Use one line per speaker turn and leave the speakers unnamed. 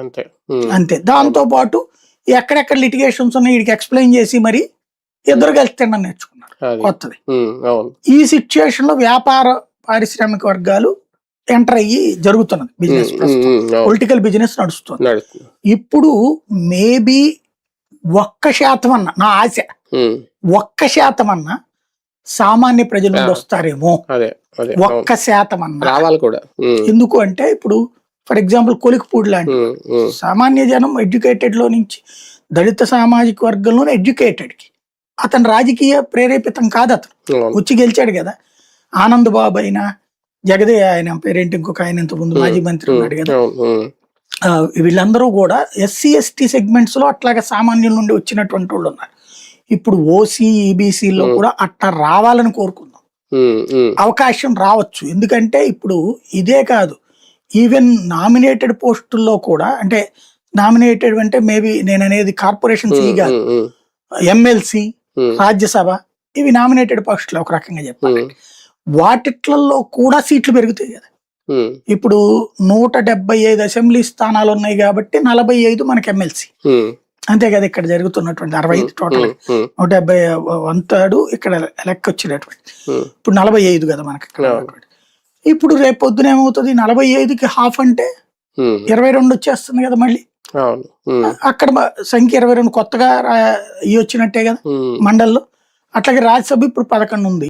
అంతే.
అంతే. దాంతో పాటు ఎక్కడెక్కడ లిటిగేషన్స్ ఉన్నాయి వీడికి ఎక్స్ప్లెయిన్ చేసి మరి ఇద్దరు కలిసి తినడం నేర్చుకున్నారు కొత్తది. ఈ సిచ్యుయేషన్ లో వ్యాపార పారిశ్రామిక వర్గాలు ఎంటర్ అయ్యి జరుగుతున్నది బిజినెస్, పొలిటికల్ బిజినెస్ నడుస్తుంది. ఇప్పుడు మేబీ 1% అన్న, నా ఆశ 1% అన్న సామాన్య ప్రజల నుండి వస్తారేమో, 1% అన్న
రావాలి కూడా.
ఎందుకు అంటే ఇప్పుడు ఫర్ ఎగ్జాంపుల్ కొలిక్పూడి లాంటి సామాన్య జనం ఎడ్యుకేటెడ్ లో నుంచి దళిత సామాజిక వర్గంలోనే ఎడ్యుకేటెడ్ కి అతను రాజకీయ ప్రేరేపితం కాదు, అతను వచ్చి గెలిచాడు కదా. ఆనంద్ బాబు అయినా జగదే, ఆయన పేరేంటి ఇంకొక ఆయన ఇంత ముందు మాజీ మంత్రి ఉన్నాడు కదా, వీళ్ళందరూ కూడా ఎస్సీ ఎస్టీ సెగ్మెంట్స్ లో అట్లాగా సామాన్యుల నుండి వచ్చినటువంటి వాళ్ళు ఉన్నారు. ఇప్పుడు ఓసీ ఈబీసీలో కూడా అట్లా రావాలని కోరుకుందాం, అవకాశం రావచ్చు. ఎందుకంటే ఇప్పుడు ఇదే కాదు, ఈవెన్ నామినేటెడ్ పోస్టుల్లో కూడా, అంటే నామినేటెడ్ అంటే మేబీ నేను అనేది కార్పొరేషన్ సీగా, ఎమ్మెల్సీ, రాజ్యసభ, ఇవి నామినేటెడ్ పోస్టులు ఒక రకంగా చెప్పాలి. వాటిట్లలో కూడా సీట్లు పెరుగుతాయి కదా. ఇప్పుడు 175 అసెంబ్లీ స్థానాలు ఉన్నాయి కాబట్టి 45 మనకి ఎమ్మెల్సీ, అంతే కదా. ఇక్కడ జరుగుతున్నటువంటి 65 టోటల్, 170 వంతాడు ఇక్కడ లెక్క వచ్చినటువంటి, ఇప్పుడు 45 కదా మనకి ఇక్కడ. ఇప్పుడు రేపు పొద్దున ఏమవుతుంది, 45కి హాఫ్ అంటే 22 వచ్చేస్తుంది కదా మళ్ళీ. అక్కడ సంఖ్య 22 కొత్తగా ఇవి వచ్చినట్టే కదా మండల్లో. అట్లాగే రాజ్యసభ ఇప్పుడు 11 ఉంది.